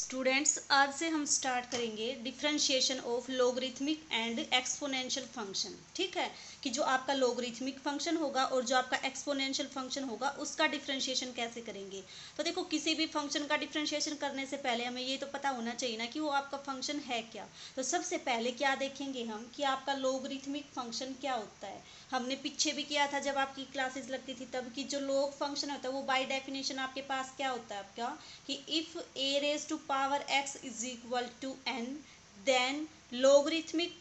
Students, आज से हम स्टार्ट करेंगे differentiation of logarithmic and exponential function. ठीक है कि जो आपका लोगरिथमिक फंक्शन होगा और जो आपका एक्सपोनेंशियल फंक्शन होगा उसका डिफरेंशिएशन कैसे करेंगे। तो देखो, किसी भी फंक्शन का डिफरेंशिएशन करने से पहले हमें ये तो पता होना चाहिए ना कि वो आपका फंक्शन है क्या। तो सबसे पहले क्या देखेंगे हम कि आपका लोगरिथमिक फंक्शन क्या होता है। हमने पीछे भी किया था जब आपकी क्लासेस लगती थी तब, कि जो लोग फंक्शन होता है वो बाय डेफिनेशन आपके पास क्या होता है आपका, कि if a raised to power x is equal to n, then logarithmic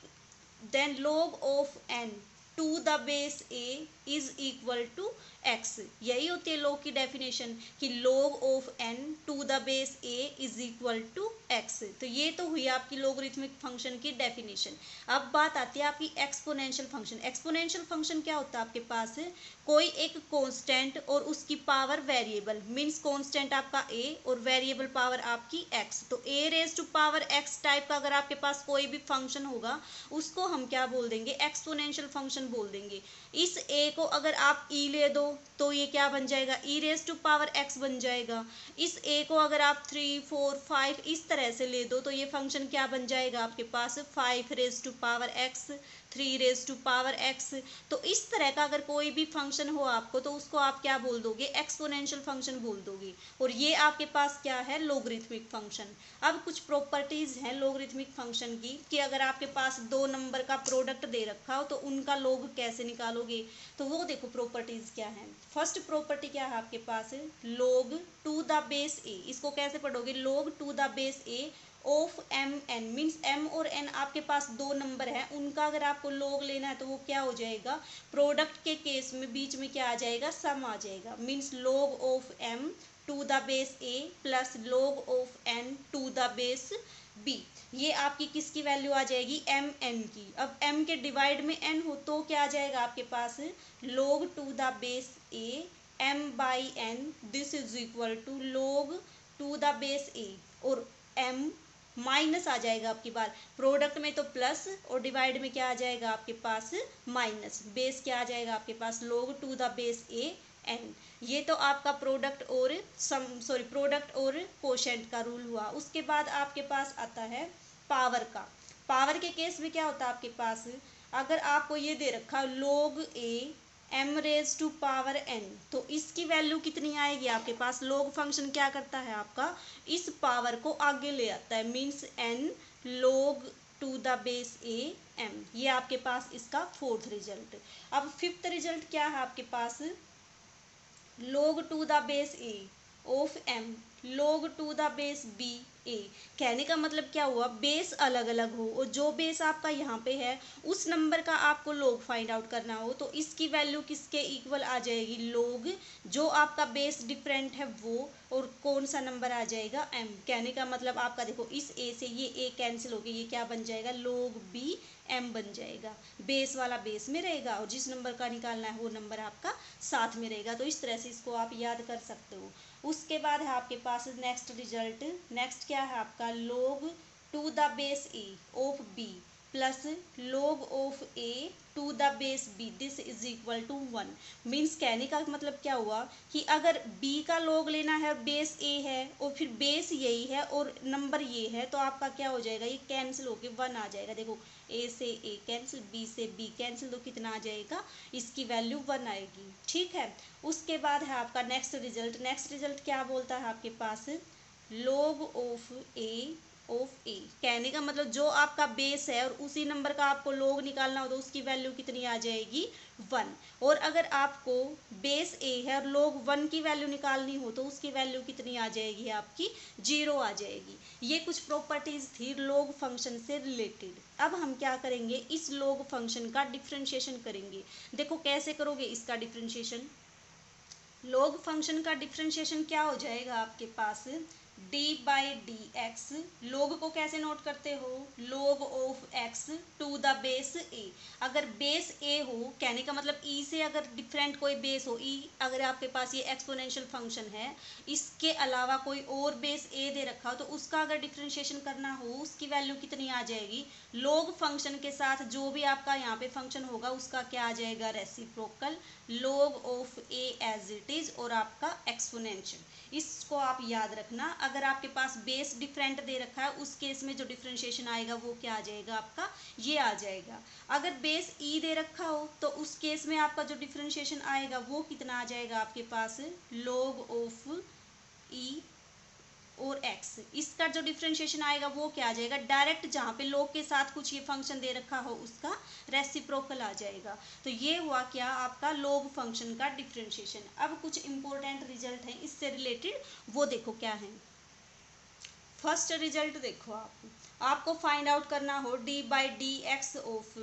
then log of n to the base a is equal to x। यही होती है log की डेफिनेशन कि log of n to the base a is equal to x। तो ये तो हुई आपकी लोगरिथमिक फंक्शन की डेफिनेशन। अब बात आती है आपकी एक्सपोनेंशियल फंक्शन। एक्सपोनेंशियल फंक्शन क्या होता है आपके पास, कोई एक कांस्टेंट और उसकी पावर वेरिएबल, मींस कांस्टेंट आपका a और वेरिएबल पावर आपकी x। तो a raise to power x type का अगर आपके पास कोई भी फंक्शन होगा उसको हम क्या बोल देंगे, एक्सपोनेंशियल फंक्शन बोल देंगे। इस a को अगर आप e ले दो तो ये क्या बन जाएगा, e raise to power x बन जाएगा। इस a को अगर आप 3, 4, 5 इस तरह से ले दो तो ये फंक्शन क्या बन जाएगा आपके पास, 5 raise to power x, 3 raise to power x। तो इस तरह का अगर कोई भी फंक्शन हो आपको तो उसको आप क्या बोल दोगे, एक्सपोनेंशियल फंक्शन बोल दोगे। और ये आपके पास क्या है, लोगरिथमिक फंक्शन। अब कुछ प्रॉपर्टीज हैं लोगरिथमिक फंक्शन की, कि अगर आपके पास दो नंबर का प्रोडक्ट दे रखा हो तो उनका लोग कैसे निकालोगे। तो वो देखो प्रॉपर्टीज क्या है। फर्स्ट प्रॉपर्टी क्या है आपके पास, लोग टू द बेस ए। इसको कैसे पढ़ोगे, log to the base a of m n, means m और एन आपके पास दो नंबर है, उनका अगर आपको लोग लेना है तो वो क्या हो जाएगा, प्रोडक्ट के केस में बीच में क्या आ जाएगा, सम आ जाएगा। Means log of m to the base a plus log of n to the base b. ये आपकी किसकी वैल्यू आ जाएगी, एम एन की। अब एम के डिवाइड में एन हो तो क्या आ जाएगा आपके पास, log to the base a m by n, this is equal to log to the base a, और एम माइनस आ जाएगा आपकी बार, प्रोडक्ट में तो प्लस और डिवाइड में क्या आ जाएगा आपके पास, माइनस। बेस क्या आ जाएगा आपके पास, log to the base a n. ये तो आपका प्रोडक्ट और प्रोडक्ट और कोशेंट का रूल हुआ। उसके बाद आपके पास आता है पावर का। पावर के केस में क्या होता है आपके पास, अगर आपको ये दे रखा log a m raise to power n, तो इसकी वैल्यू कितनी आएगी आपके पास, लोग फंक्शन क्या करता है आपका, इस पावर को आगे ले आता है, means n log to the base a m. ये आपके पास इसका फोर्थ रिजल्ट। अब फिफ्थ रिजल्ट क्या है आपके पास, log to the base a of m log to the base b a. कहने का मतलब क्या हुआ, बेस अलग अलग हो और जो बेस आपका यहाँ पे है उस नंबर का आपको log फाइंड आउट करना हो तो इसकी वैल्यू किसके इक्वल आ जाएगी, log जो आपका बेस डिफरेंट है वो, और कौन सा नंबर आ जाएगा, m। कहने का मतलब आपका देखो, इस a से ये a कैंसिल हो गया, ये क्या बन जाएगा, log b m बन जाएगा। बेस वाला बेस में रहेगा और जिस नंबर का निकालना है वो नंबर आपका साथ में रहेगा। तो इस तरह से इसको आप याद कर सकते हो। उसके बाद है आपके पास नेक्स्ट रिजल्ट। नेक्स्ट क्या है आपका, log to the base a of b plus log of a to the base b, this is equal to 1। Means कहने का मतलब क्या हुआ कि अगर b का log लेना है और बेस a है और फिर बेस यही है और नंबर ये है तो आपका क्या हो जाएगा, ये कैंसिल होके 1 आ जाएगा। देखो, a से a कैंसिल, b से b कैंसिल, तो कितना आ जाएगा, इसकी वैल्यू 1 आएगी। ठीक है। उसके बाद है आपका नेक्स्ट रिजल्ट। नेक्स्ट रिजल्ट क्या बोलता है आपके पास, log ऑफ ए। कहने का मतलब जो आपका बेस है और उसी नंबर का आपको log निकालना हो तो उसकी वैल्यू कितनी आ जाएगी, 1। और अगर आपको बेस ए है और log 1 की वैल्यू निकालनी हो तो उसकी वैल्यू कितनी आ जाएगी आपकी, 0 आ जाएगी। ये कुछ प्रॉपर्टीज थी log फंक्शन से रिलेटेड। अब हम क्या करेंगे, इस log फंक्शन का डिफरेंशिएशन करेंगे। देखो कैसे करोगे इसका डिफरेंशिएशन। log फंक्शन का डिफरेंशिएशन क्या हो जाएगा आपके पास, d by d x. Log को कैसे नोट करते हो, log of x to the base a। अगर बेस a हो, कहने का मतलब e से अगर डिफरेंट कोई बेस हो, e अगर आपके पास ये एक्सपोनेंशियल फंक्शन है, इसके अलावा कोई और बेस a दे रखा हो तो उसका अगर डिफरेंशिएशन करना हो उसकी वैल्यू कितनी आ जाएगी, log फंक्शन के साथ जो भी आपका यहाँ पे फंक्शन होगा उसका क्या आ जाएगा, रेसिप्रोकल, log ऑफ a एज इट इज और आपका एक्सपोनेंशियल। इसको आप याद रखना। अगर आपके पास बेस डिफरेंट दे रखा है उस केस में जो डिफरेंशिएशन आएगा वो क्या आ जाएगा आपका, ये आ जाएगा। अगर बेस ई दे रखा हो तो उस केस में आपका जो डिफरेंशिएशन आएगा वो कितना आ जाएगा आपके पास, log ऑफ ई और x। इसका जो डिफरेंशिएशन आएगा वो क्या आ जाएगा, डायरेक्ट जहाँ पे log के साथ कुछ ये फंक्शन दे रखा हो उसका रेसिप्रोकल आ जाएगा। तो ये हुआ क्या आपका log फंक्शन का डिफरेंशिएशन। अब कुछ इंपॉर्टेंट रिजल्ट हैं इससे रिलेटेड, वो देखो क्या है। फर्स्ट रिजल्ट देखो, आपको फाइंड आउट करना हो D by d x of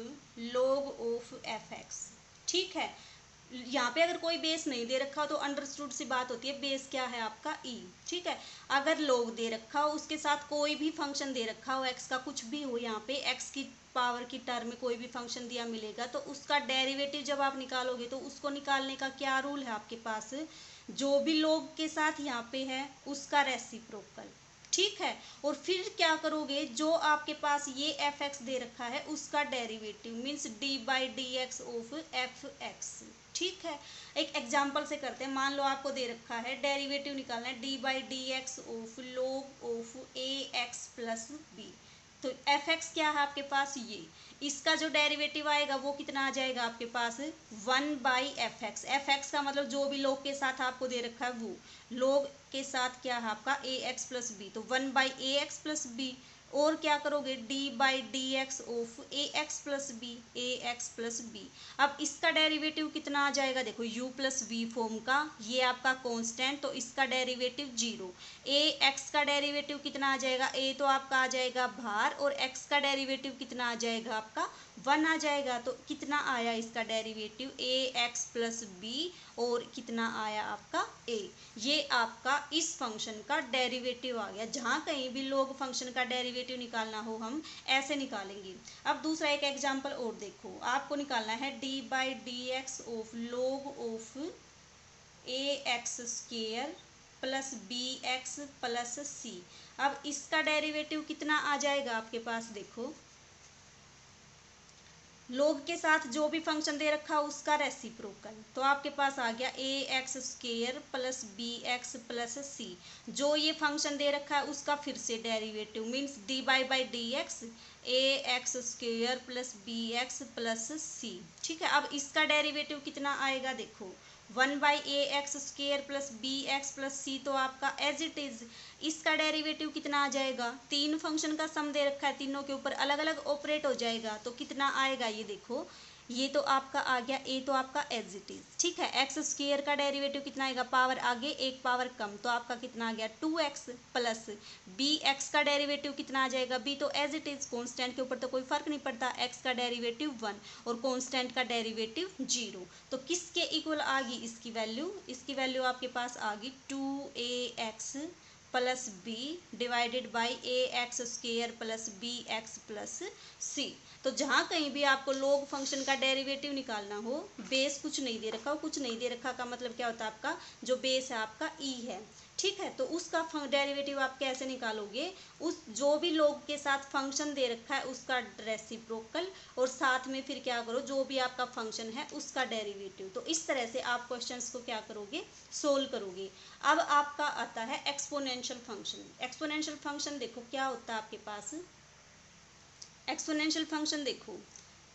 log of f x. ठीक है, यहाँ पे अगर कोई बेस नहीं दे रखा हो तो अंडरस्टूड सी बात होती है, बेस क्या है आपका e। ठीक है, अगर log दे रखा हो उसके साथ कोई भी फंक्शन दे रखा हो x का, कुछ भी हो, यहाँ पे x की पावर की टर्म में कोई भी फंक्शन दिया मिलेगा तो उसका डेरिवेटिव जब आप निकालोगे तो उसको निकालने का क्या रूल है आपके पास, जो भी log के साथ यहाँ पे है उसका रेसिप्रोकल। ठीक है, और फिर क्या करोगे, जो आपके पास ये एफ एक्स दे रखा है उसका derivative means d by d x of f x. ठीक है, एक एग्जाम्पल से करते हैं। मान लो आपको दे रखा है डेरिवेटिव निकालना है d by d x of log of a x plus b. तो एफ एक्स क्या है आपके पास, ये इसका जो डेरिवेटिव आएगा वो कितना आ जाएगा आपके पास, 1 by F x. F x का मतलब जो भी log के साथ आपको दे रखा है वो log के साथ क्या है आपका ए एक्स प्लस बी, तो 1 by a x plus b. और क्या करोगे, d by d x of a x plus b, a x plus b. अब इसका डेरिवेटिव कितना आ जाएगा, देखो u प्लस वी फॉर्म का, ये आपका कांस्टेंट, तो इसका डेरिवेटिव 0। ए एक्स का डेरिवेटिव कितना आ जाएगा, a तो आपका आ जाएगा बाहर और x का डेरिवेटिव कितना आ जाएगा आपका 1 आ जाएगा। तो कितना आया इसका डेरिवेटिव, ए एक्स प्लस बी, और कितना आया आपका a। ये आपका इस फंक्शन का डेरिवेटिव आ गया। जहाँ कहीं भी log फंक्शन का डेरिवेटिव निकालना हो हम ऐसे निकालेंगे। अब दूसरा एक एग्जांपल और देखो, आपको निकालना है d by d x of log of a x square plus b x plus c. अब इसका डेरिवेटिव कितना आ जाएगा आपके पास, देखो log के साथ जो भी फंक्शन दे रखा हो उसका रेसिप्रोकल, तो आपके पास आ गया a x square plus b x plus c. जो ये फंक्शन दे रखा है उसका फिर से derivative means d by d x a x square plus b x plus c. ठीक है, अब इसका डेरिवेटिव कितना आएगा, देखो 1 by a x square plus b x plus c, तो आपका एज इट इज इसका डेरिवेटिव कितना आ जाएगा, तीन फंक्शन का सम दे रखा है, तीनों के ऊपर अलग अलग ऑपरेट हो जाएगा, तो कितना आएगा ये देखो, ये तो आपका आ गया ए तो आपका एज इट इज। ठीक है, एक्स स्क्वायर का डेरिवेटिव कितना आएगा, पावर आगे एक पावर कम, तो आपका कितना आ गया 2x प्लस बी एक्स का डेरिवेटिव कितना आ जाएगा, बी तो एज इट इज कांस्टेंट के ऊपर तो कोई फर्क नहीं पड़ता, एक्स का डेरिवेटिव 1 और कांस्टेंट का डेरिवेटिव 0। तो किसके इक्वल आ गई इसकी वैल्यू, इसकी वैल्यू आपके पास आ गई 2ax plus b divided by a x square plus b x plus c. तो जहाँ कहीं भी आपको log फंक्शन का डेरिवेटिव निकालना हो, बेस कुछ नहीं दे रखा हो, कुछ नहीं दे रखा का मतलब क्या होता है, आपका जो बेस है आपका e है। ठीक है, तो उसका डेरिवेटिव आप कैसे निकालोगे, उस जो भी log के साथ फंक्शन दे रखा है उसका रेसिप्रोकल, और साथ में फिर क्या करो, जो भी आपका फंक्शन है उसका डेरिवेटिव। तो इस तरह से आप क्वेश्चंस को क्या करोगे, सोल्व करोगे। अब आपका आता है एक्सपोनेंशियल फंक्शन। एक्सपोनेंशियल फंक्शन देखो क्या होता है आपके पास, एक्सपोनेंशियल फंक्शन देखो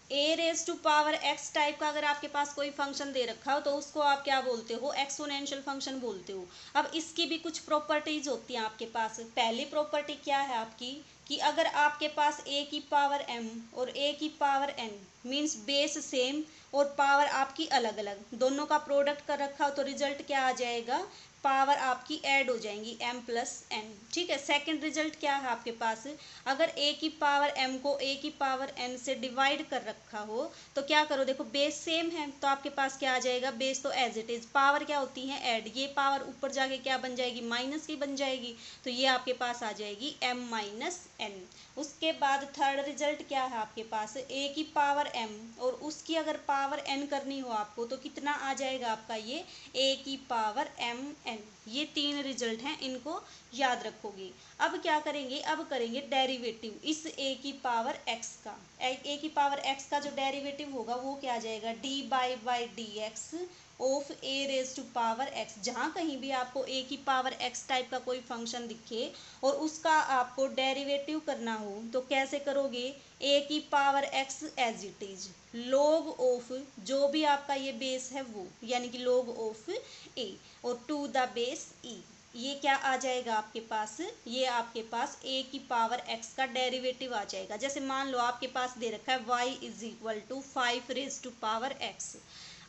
a raise to power x type का अगर आपके पास कोई फंक्शन दे रखा हो तो उसको आप क्या बोलते हो, एक्सपोनेंशियल फंक्शन बोलते हो। अब इसकी भी कुछ प्रॉपर्टीज होती हैं आपके पास। पहली प्रॉपर्टी क्या है आपकी, कि अगर आपके पास ए की पावर m और ए की power n means base same और पावर आपकी अलग अलग, दोनों का प्रोडक्ट कर रखा हो तो रिजल्ट क्या आ जाएगा, पावर आपकी ऐड हो जाएंगी m प्लस n। ठीक है, सेकंड रिजल्ट क्या है आपके पास, अगर a की पावर m को a की पावर n से डिवाइड कर रखा हो तो क्या करो, देखो बेस सेम है तो आपके पास क्या आ जाएगा, बेस तो एज इट इज, पावर क्या होती है ऐड, ये पावर ऊपर जाके क्या बन जाएगी, माइनस की बन जाएगी, तो ये आपके पास आ जाएगी m माइनस n। उसके बाद थर्ड रिजल्ट क्या है आपके पास, a की पावर m और उसकी अगर पावर n करनी हो आपको तो कितना आ जाएगा आपका ये a की पावर m n। ये तीन रिजल्ट हैं, इनको याद रखोगे। अब क्या करेंगे, अब करेंगे डेरिवेटिव इस a की पावर x का। a की पावर x का जो डेरिवेटिव होगा वो क्या आ जाएगा, d by d x of a raise to power x. जहाँ कहीं भी आपको ए की पावर एक्स टाइप का कोई फंक्शन दिखे और उसका आपको डेरिवेटिव करना हो तो कैसे करोगे, ए की power x as it is log of जो भी आपका ये बेस है वो, यानी कि log ऑफ ए और टू द बेस ई। ये क्या आ जाएगा आपके पास, ये आपके पास ए की पावर एक्स का डेरिवेटिव आ जाएगा। जैसे मान लो आपके पास दे रखा है y is equal to 5 raise to power x,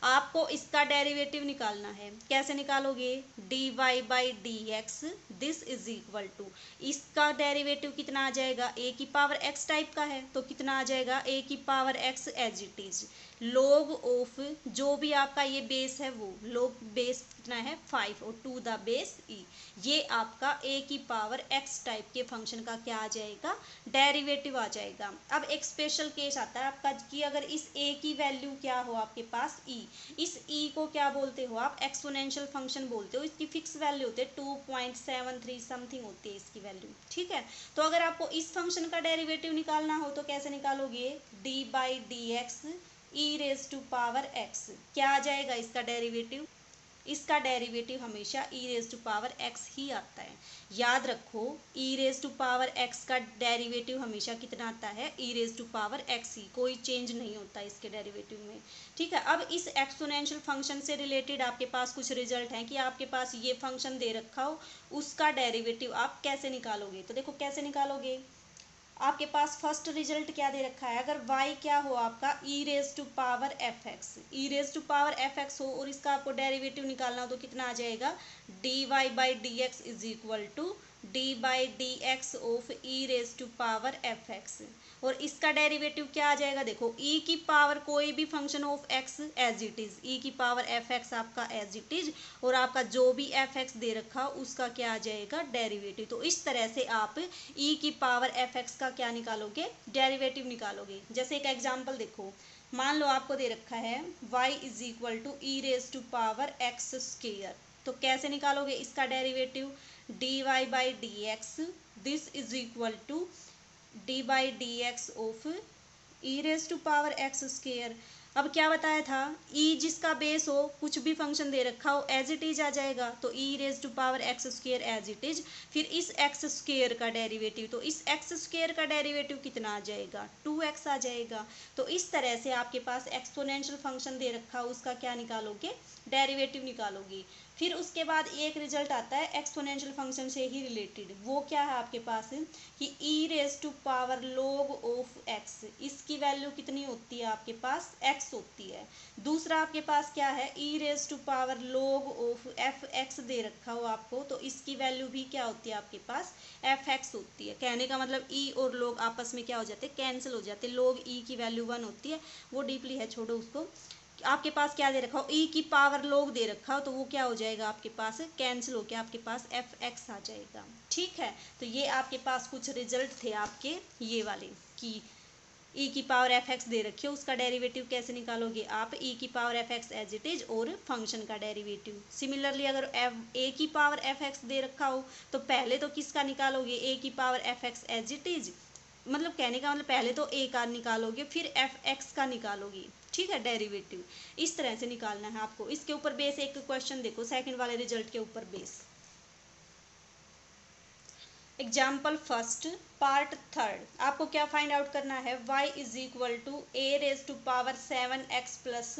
आपको इसका डेरिवेटिव निकालना है। कैसे निकालोगे, d y by d x this is equal to, इसका डेरिवेटिव कितना आ जाएगा, ए की पावर एक्स टाइप का है तो कितना आ जाएगा, ए की power x as it is log of जो भी आपका ये बेस है वो, log बेस कितना है 5 और टू द बेस ई। ये आपका ए की पावर एक्स टाइप के फंक्शन का क्या आ जाएगा, डेरिवेटिव आ जाएगा। अब एक स्पेशल केस आता है आपका कि अगर इस ए की वैल्यू क्या हो आपके पास ई, इस ई को क्या बोलते हो आप, एक्सपोनेंशियल फंक्शन बोलते हो। इसकी फिक्स वैल्यू होती है 2.73 समथिंग होती है इसकी वैल्यू, ठीक है। तो अगर आपको इस फंक्शन का डेरिवेटिव निकालना हो तो कैसे निकालोगे, d by d x e raise to power x, क्या आ जाएगा इसका डेरिवेटिव, इसका डेरिवेटिव हमेशा e raise to power x ही आता है। याद रखो e raise to power x का डेरिवेटिव हमेशा कितना आता है, e raise to power x ही, कोई चेंज नहीं होता इसके डेरिवेटिव में, ठीक है। अब इस एक्सपोनेंशियल फंक्शन से रिलेटेड आपके पास कुछ रिजल्ट हैं कि आपके पास ये फंक्शन दे रखा हो, उसका डेरिवेटिव आप कैसे निकालोगे। तो देखो कैसे निकालोगे, आपके पास फर्स्ट रिजल्ट क्या दे रखा है, अगर y क्या हो आपका e raise to power f x, e raise to power f x हो और इसका आपको डेरिवेटिव निकालना हो तो कितना आ जाएगा, d y by d x is equal to d by d x of e raise to power f x. और इसका डेरिवेटिव क्या आ जाएगा, देखो ई की पावर कोई भी function of x as it is, e की पावर एफ एक्स आपका एज इट इज और आपका जो भी एफ एक्स दे रखा हो उसका क्या आ जाएगा, डेरिवेटिव। तो इस तरह से आप ई की पावर एफ एक्स का क्या निकालोगे, डेरिवेटिव निकालोगे। जैसे एक एग्जाम्पल देखो, मान लो आपको दे रखा है y is equal to e raise to power x square, तो कैसे निकालोगे इसका derivative, d y by d x this is equal to d by d x of e raise to power x square. अब क्या बताया था, ई जिसका base हो, कुछ भी फंक्शन दे रखा हो एज इट इज आ जाएगा, तो e raise to power x square as it is, फिर इस एक्स स्क्वायर का डेरिवेटिव, तो इस एक्स स्क्वायर का डेरिवेटिव कितना आ जाएगा, 2x आ जाएगा। तो इस तरह से आपके पास एक्सपोनेंशियल फंक्शन दे रखा हो उसका क्या निकालोगे, डेरिवेटिव निकालोगे। फिर उसके बाद एक रिजल्ट आता है एक्सपोनेंशियल फंक्शन से ही रिलेटेड, वो क्या है आपके पास कि e raise to power log of x, इसकी वैल्यू कितनी होती है आपके पास, एक्स होती है। दूसरा आपके पास क्या है, e raise to power log of f x दे रखा हो आपको, तो इसकी वैल्यू भी क्या होती है आपके पास, एफ एक्स होती है। कहने का मतलब ई और log आपस में क्या हो जाते हैं, कैंसिल हो जाते हैं। log ई की वैल्यू 1 होती है, वो डीपली है, छोड़ो उसको। आपके पास क्या दे रखा हो, ई की पावर log दे रखा हो, तो वो क्या हो जाएगा आपके पास, कैंसिल होकर आपके पास एफ एक्स आ जाएगा, ठीक है। तो ये आपके पास कुछ रिजल्ट थे आपके ये वाले कि ई की पावर एफ एक्स दे रखी हो, उसका डेरिवेटिव कैसे निकालोगे आप, ई की power f x as it is और फंक्शन का डेरिवेटिव। सिमिलरली अगर ए की पावर एफ एक्स दे रखा हो तो पहले तो किसका निकालोगे, ए की power f x as it is, मतलब कहने का मतलब पहले तो ए का निकालोगे फिर एफ एक्स का निकालोगे, ठीक है, डेरिवेटिव। इस तरह से निकालना है आपको। इसके ऊपर बेस एक क्वेश्चन देखो, सेकंड वाले रिजल्ट के ऊपर base. Example first part third, आपको क्या फाइंड आउट करना है, y is equal to a raise to power 7x plus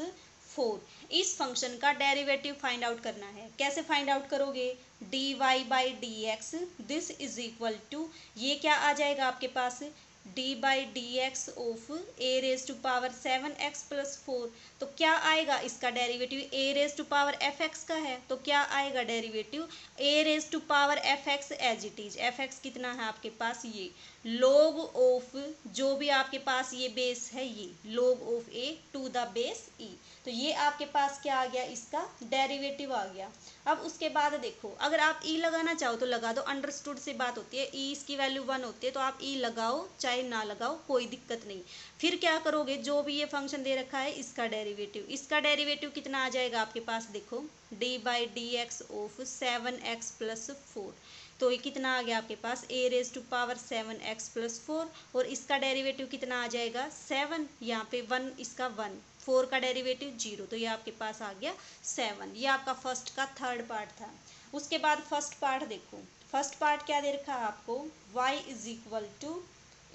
4, इस फंक्शन का डेरिवेटिव फाइंड आउट करना है। कैसे फाइंड आउट करोगे, d y by d x this is equal to, ये क्या आ जाएगा आपके पास, d by d x of a raise to power 7x plus 4। तो क्या आएगा इसका derivative, a raise to power f x का है तो क्या आएगा derivative, a raise to power f x as it is. F x कितना है आपके पास, ये log ऑफ जो भी आपके पास ये बेस है, ये log of a to the base e. तो ये आपके पास क्या आ गया, इसका डेरिवेटिव आ गया। अब उसके बाद देखो, अगर आप ई लगाना चाहो तो लगा दो, अंडरस्टूड से बात होती है। ई इसकी वैल्यू 1 होती है तो आप ई लगाओ चाहे ना लगाओ कोई दिक्कत नहीं। फिर क्या करोगे, जो भी ये फंक्शन दे रखा है इसका डेरिवेटिव, इसका डेरिवेटिव कितना आ जाएगा आपके पास, देखो d by d x of 7x plus 4, तो ये कितना आ गया आपके पास, a raise to power 7x plus 4 और इसका डेरिवेटिव कितना आ जाएगा 7, यहाँ पे 1, इसका 1, 4 का डेरिवेटिव 0, तो ये आपके पास आ गया 7। ये आपका फर्स्ट का थर्ड पार्ट था। उसके बाद फर्स्ट पार्ट देखो, फर्स्ट पार्ट क्या दे रखा है आपको, y is equal to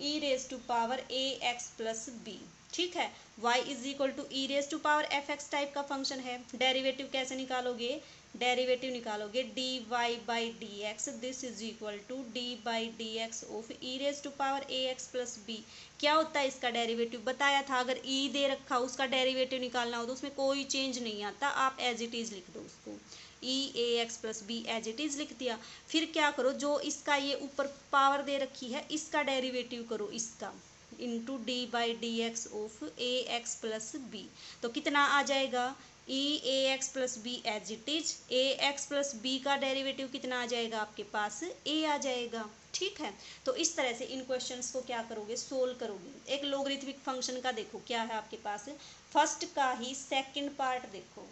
e raise to power a x plus b. ठीक है, y is equal to e raise to power f x type का फंक्शन है। डेरिवेटिव कैसे निकालोगे, डेरिवेटिव निकालोगे d y by d x, this is equal to d by d x of e raise to power a x plus b. क्या होता है इसका derivative, बताया था, अगर ई दे रखा उसका डेरिवेटिव निकालना हो तो उसमें कोई चेंज नहीं आता, आप एज इट इज लिख दो उसको, e a x plus b as it is लिख दिया। फिर क्या करो, जो इसका ये ऊपर पावर दे रखी है इसका डेरिवेटिव करो, इसका into d by d x of a x plus b. तो कितना आ जाएगा, e a x plus b as it is, a x plus b का डेरिवेटिव कितना आ जाएगा आपके पास, ए आ जाएगा। ठीक है, तो इस तरह से इन क्वेश्चंस को क्या करोगे, सोल्व करोगे। एक लोगरिथमिक फंक्शन का देखो क्या है आपके पास, फर्स्ट का ही सेकंड पार्ट देखो,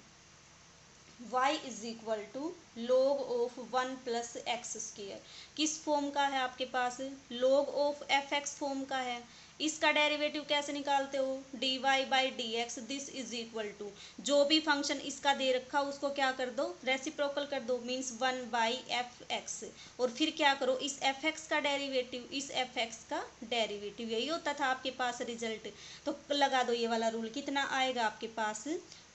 y is equal to log of 1 plus x square, किस फॉर्म का है आपके पास, log of f x form का है। इसका डेरिवेटिव कैसे निकालते हो, d y by d x, this is equal to जो भी फंक्शन इसका दे रखा उसको क्या कर दो, रेसिप्रोकल कर दो, मीन्स 1 बाई एफ एक्स। और फिर क्या करो, इस एफ एक्स का डेरिवेटिव, इस एफ एक्स का डेरिवेटिव, यही होता था आपके पास रिजल्ट। तो लगा दो ये वाला रूल, कितना आएगा आपके पास,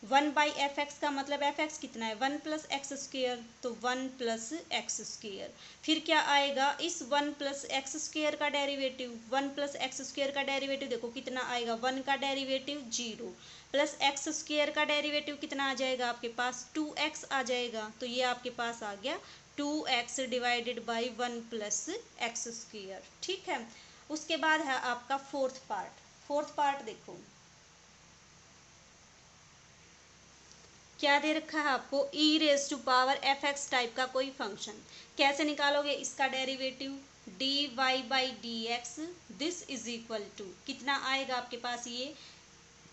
1 बाई एफ एक्स का मतलब एफ एक्स कितना है 1 प्लस एक्स स्क्र, तो 1 प्लस एक्स स्क्र। फिर क्या आएगा, इस 1 प्लस एक्स स्क्र का डेरिवेटिव, 1 प्लस एक्स स्क्र का डेरिवेटिव देखो कितना आएगा, 1 का डेरिवेटिव 0 प्लस एक्स स्क्र का डेरिवेटिव कितना आ जाएगा आपके पास, 2x आ जाएगा। तो ये आपके पास आ गया 2x divided by 1 plus x square. ठीक है, उसके बाद है आपका फोर्थ पार्ट। फोर्थ पार्ट देखो क्या दे रखा है आपको, e raise to power f x type का कोई फंक्शन। कैसे निकालोगे इसका derivative, d y by d x, this is equal to कितना आएगा आपके पास, ये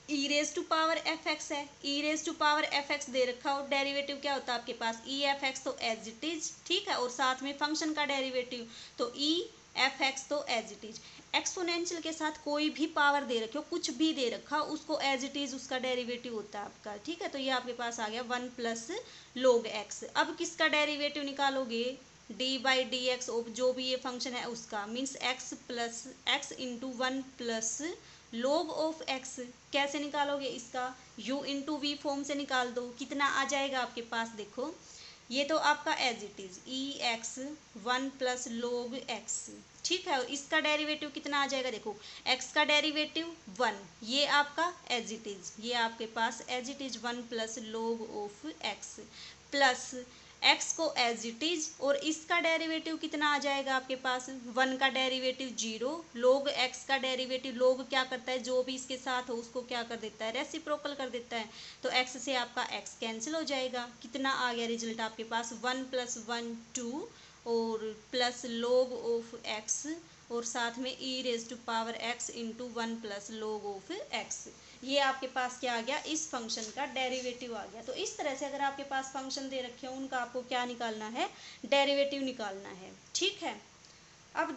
e raise to power f x है, e raise to power f x दे रखा हो, डेरिवेटिव क्या होता है आपके पास, ई एफ एक्स, तो एज इट इज। ठीक है, और साथ में फंक्शन का डेरिवेटिव तो ई एफ एक्स, तो एज इट इज। एक्सपोनेंशियल के साथ कोई भी पावर दे रखे हो, कुछ भी दे रखा उसको एज इट इज उसका डेरिवेटिव होता है आपका। ठीक है, तो ये आपके पास आ गया 1 प्लस log x। अब किसका डेरिवेटिव निकालोगे, d by d x of जो भी ये फंक्शन है उसका, means x plus x into 1 plus log of x। कैसे निकालोगे इसका, u इंटू वी फॉर्म से निकाल दो, कितना आ जाएगा आपके पास, देखो ये तो आपका as it is e x 1 plus log x। ठीक है, इसका डेरिवेटिव कितना आ जाएगा, देखो x का डेरिवेटिव 1, ये आपका एज इट इज, ये आपके पास as it is 1 plus log of x plus x को एज इट इज, और इसका डेरिवेटिव कितना आ जाएगा आपके पास, 1 का डेरिवेटिव 0, log x का डेरिवेटिव, log क्या करता है जो भी इसके साथ हो उसको क्या कर देता है, रेसिप्रोकल कर देता है। तो x से आपका x कैंसिल हो जाएगा, कितना आ गया रिजल्ट आपके पास, 1 प्लस 1 2 और प्लस log ऑफ x, और साथ में e raise to power x into 1 plus log of x। ये आपके पास क्या आ गया, इस फंक्शन का डेरिवेटिव आ गया। तो इस तरह से अगर आपके पास फंक्शन दे रखे हो उनका आपको क्या निकालना है, डेरिवेटिव निकालना है। ठीक है, अब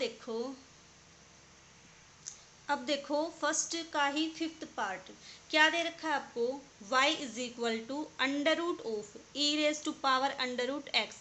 देखो फर्स्ट का ही फिफ्थ पार्ट क्या दे रखा है आपको, y is equal to under root of e raise to power under root x.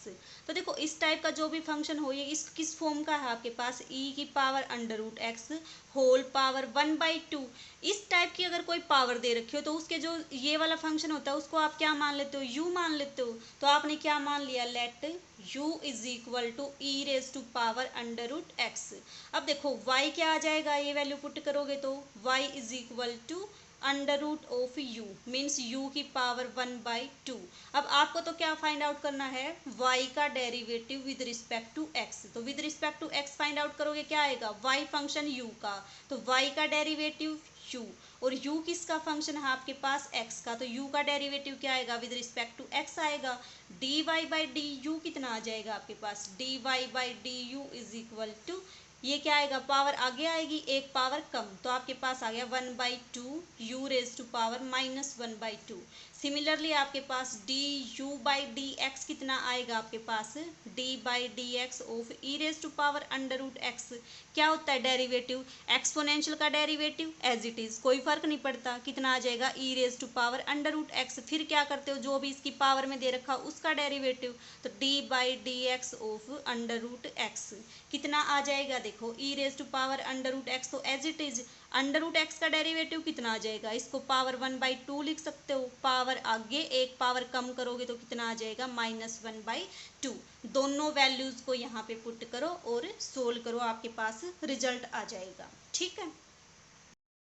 तो देखो इस टाइप का जो भी फंक्शन हो, ये इस किस फॉर्म का है आपके पास, e की power under root x whole power 1/2। इस टाइप की अगर कोई पावर दे रखी हो तो उसके जो ये वाला फंक्शन होता है उसको आप क्या मान लेते हो, u मान लेते हो। तो आपने क्या मान लिया, let u is equal to e raise to power under root x. अब देखो y क्या आ जाएगा, ये वैल्यू पुट करोगे तो y is equal to under root of u, means u की पावर 1/2। अब आपको तो क्या फाइंड आउट करना है, y का derivative with respect to x। तो with respect to x find out करोगे, क्या आएगा, y फंक्शन u का, तो y का डेरिवेटिव u, और u किसका फंक्शन है आपके पास, x का, तो u का डेरिवेटिव क्या आएगा, विद रिस्पेक्ट टू x आएगा। dy बाई डी यू कितना आ जाएगा आपके पास, dy by d u is equal to, ये क्या आएगा, पावर आगे आएगी, एक पावर कम, तो आपके पास आ गया 1/2 u raise to power -1/2। Similarly आपके पास d u by d x कितना आएगा आपके पास, d by d x of e raise to power under root x, क्या होता है डेरिवेटिव, एक्सपोनेंशियल का डेरिवेटिव एज इट इज, कोई फर्क नहीं पड़ता, कितना आ जाएगा e raise to power under root x, फिर क्या करते हो जो भी इसकी पावर में दे रखा उसका डेरिवेटिव, तो d by d x of under root x कितना आ जाएगा, देखो e raise to power under root x, तो as it is under root x का डेरिवेटिव कितना आ जाएगा, इसको पावर 1/2 लिख सकते हो, पावर आगे एक पावर कम करोगे तो कितना आ जाएगा -1/2, दोनों वैल्यूज को यहाँ पे पुट करो और सोल्व करो, आपके पास रिजल्ट आ जाएगा। ठीक है।